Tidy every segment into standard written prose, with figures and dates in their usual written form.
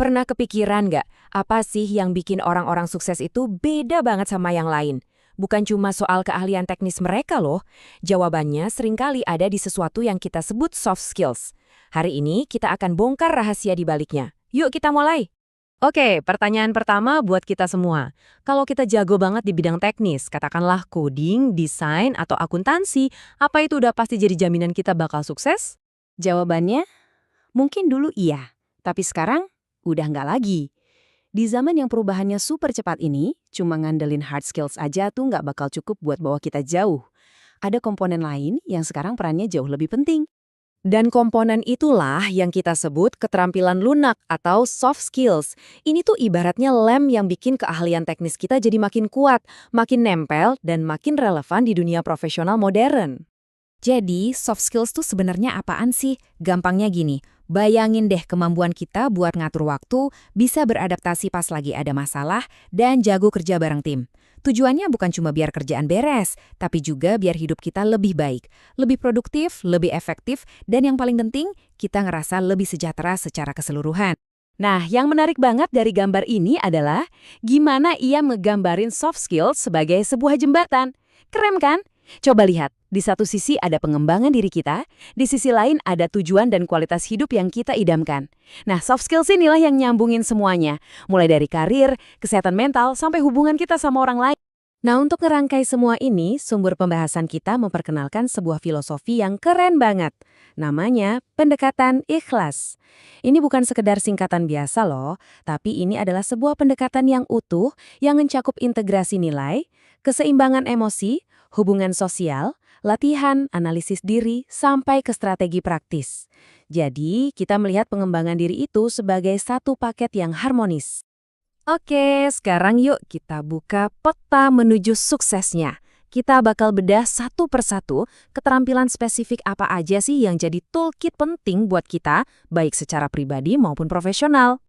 Pernah kepikiran nggak, apa sih yang bikin orang-orang sukses itu beda banget sama yang lain? Bukan cuma soal keahlian teknis mereka loh. Jawabannya seringkali ada di sesuatu yang kita sebut soft skills. Hari ini kita akan bongkar rahasia di baliknya. Yuk kita mulai. Oke, pertanyaan pertama buat kita semua. Kalau kita jago banget di bidang teknis, katakanlah coding, desain, atau akuntansi, apa itu udah pasti jadi jaminan kita bakal sukses? Jawabannya, mungkin dulu iya, tapi sekarang udah nggak lagi. Di zaman yang perubahannya super cepat ini, cuma ngandelin hard skills aja tuh nggak bakal cukup buat bawa kita jauh. Ada komponen lain yang sekarang perannya jauh lebih penting. Dan komponen itulah yang kita sebut keterampilan lunak atau soft skills. Ini tuh ibaratnya lem yang bikin keahlian teknis kita jadi makin kuat, makin nempel, dan makin relevan di dunia profesional modern. Jadi, soft skills tuh sebenarnya apaan sih? Gampangnya gini, bayangin deh kemampuan kita buat ngatur waktu, bisa beradaptasi pas lagi ada masalah, dan jago kerja bareng tim. Tujuannya bukan cuma biar kerjaan beres, tapi juga biar hidup kita lebih baik, lebih produktif, lebih efektif, dan yang paling penting, kita ngerasa lebih sejahtera secara keseluruhan. Nah, yang menarik banget dari gambar ini adalah gimana ia ngegambarin soft skills sebagai sebuah jembatan. Keren kan? Coba lihat, di satu sisi ada pengembangan diri kita, di sisi lain ada tujuan dan kualitas hidup yang kita idamkan. Nah, soft skills inilah yang nyambungin semuanya, mulai dari karir, kesehatan mental, sampai hubungan kita sama orang lain. Nah, untuk ngerangkai semua ini, sumber pembahasan kita memperkenalkan sebuah filosofi yang keren banget. Namanya pendekatan ikhlas. Ini bukan sekedar singkatan biasa loh, tapi ini adalah sebuah pendekatan yang utuh yang mencakup integrasi nilai, keseimbangan emosi, hubungan sosial, latihan, analisis diri, sampai ke strategi praktis. Jadi, kita melihat pengembangan diri itu sebagai satu paket yang harmonis. Oke, sekarang yuk kita buka peta menuju suksesnya. Kita bakal bedah satu persatu keterampilan spesifik apa aja sih yang jadi toolkit penting buat kita, baik secara pribadi maupun profesional.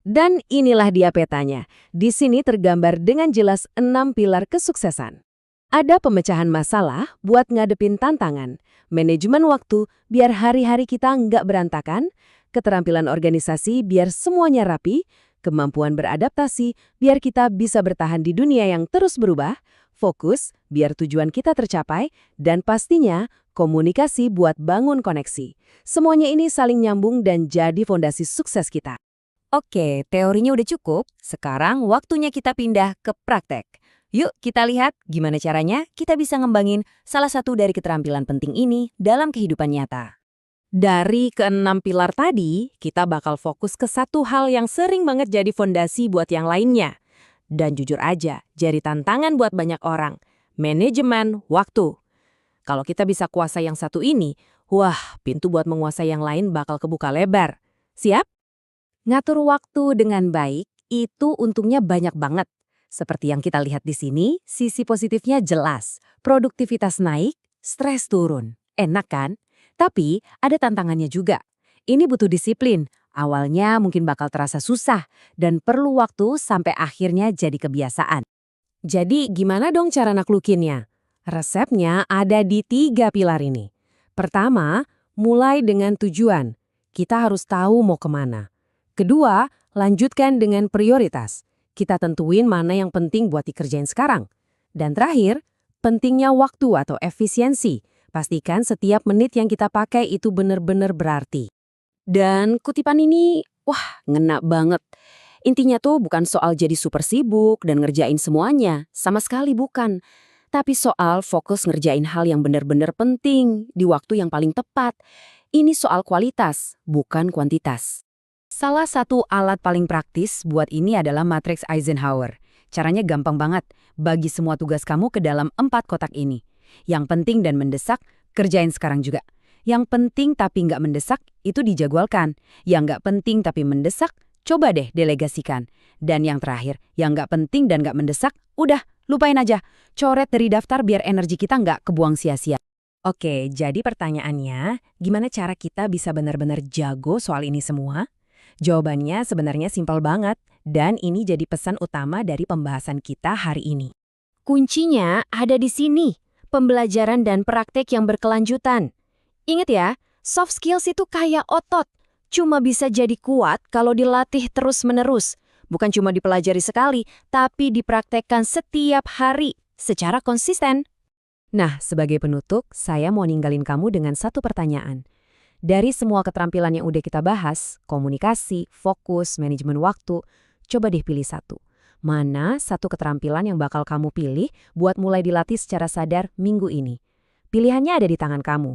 Dan inilah dia petanya. Di sini tergambar dengan jelas 6 pilar kesuksesan. Ada pemecahan masalah buat ngadepin tantangan, manajemen waktu biar hari-hari kita nggak berantakan, keterampilan organisasi biar semuanya rapi, kemampuan beradaptasi biar kita bisa bertahan di dunia yang terus berubah, fokus biar tujuan kita tercapai, dan pastinya komunikasi buat bangun koneksi. Semuanya ini saling nyambung dan jadi fondasi sukses kita. Oke, teorinya udah cukup. Sekarang waktunya kita pindah ke praktek. Yuk kita lihat gimana caranya kita bisa ngembangin salah satu dari keterampilan penting ini dalam kehidupan nyata. Dari ke-6 pilar tadi, kita bakal fokus ke satu hal yang sering banget jadi fondasi buat yang lainnya. Dan jujur aja, jadi tantangan buat banyak orang. Manajemen waktu. Kalau kita bisa kuasai yang satu ini, wah, pintu buat menguasai yang lain bakal kebuka lebar. Siap? Ngatur waktu dengan baik, itu untungnya banyak banget. Seperti yang kita lihat di sini, sisi positifnya jelas. Produktivitas naik, stres turun. Enak kan? Tapi ada tantangannya juga. Ini butuh disiplin. Awalnya mungkin bakal terasa susah dan perlu waktu sampai akhirnya jadi kebiasaan. Jadi gimana dong cara naklukinnya? Resepnya ada di 3 pilar ini. Pertama, mulai dengan tujuan. Kita harus tahu mau kemana. Kedua, lanjutkan dengan prioritas. Kita tentuin mana yang penting buat dikerjain sekarang. Dan terakhir, pentingnya waktu atau efisiensi. Pastikan setiap menit yang kita pakai itu benar-benar berarti. Dan kutipan ini, wah, ngena banget. Intinya tuh bukan soal jadi super sibuk dan ngerjain semuanya. Sama sekali bukan. Tapi soal fokus ngerjain hal yang benar-benar penting di waktu yang paling tepat. Ini soal kualitas, bukan kuantitas. Salah satu alat paling praktis buat ini adalah matriks Eisenhower. Caranya gampang banget. Bagi semua tugas kamu ke dalam 4 kotak ini. Yang penting dan mendesak, kerjain sekarang juga. Yang penting tapi nggak mendesak, itu dijadwalkan. Yang nggak penting tapi mendesak, coba deh delegasikan. Dan yang terakhir, yang nggak penting dan nggak mendesak, udah, lupain aja. Coret dari daftar biar energi kita nggak kebuang sia-sia. Oke, jadi pertanyaannya, gimana cara kita bisa benar-benar jago soal ini semua? Jawabannya sebenarnya simpel banget, dan ini jadi pesan utama dari pembahasan kita hari ini. Kuncinya ada di sini. Pembelajaran dan praktek yang berkelanjutan. Ingat ya, soft skills itu kayak otot. cuma bisa jadi kuat kalau dilatih terus-menerus. Bukan cuma dipelajari sekali, tapi dipraktekkan setiap hari secara konsisten. Nah, sebagai penutup, saya mau ninggalin kamu dengan satu pertanyaan. Dari semua keterampilan yang udah kita bahas, komunikasi, fokus, manajemen waktu, coba deh pilih satu. Mana satu keterampilan yang bakal kamu pilih buat mulai dilatih secara sadar minggu ini? Pilihannya ada di tangan kamu.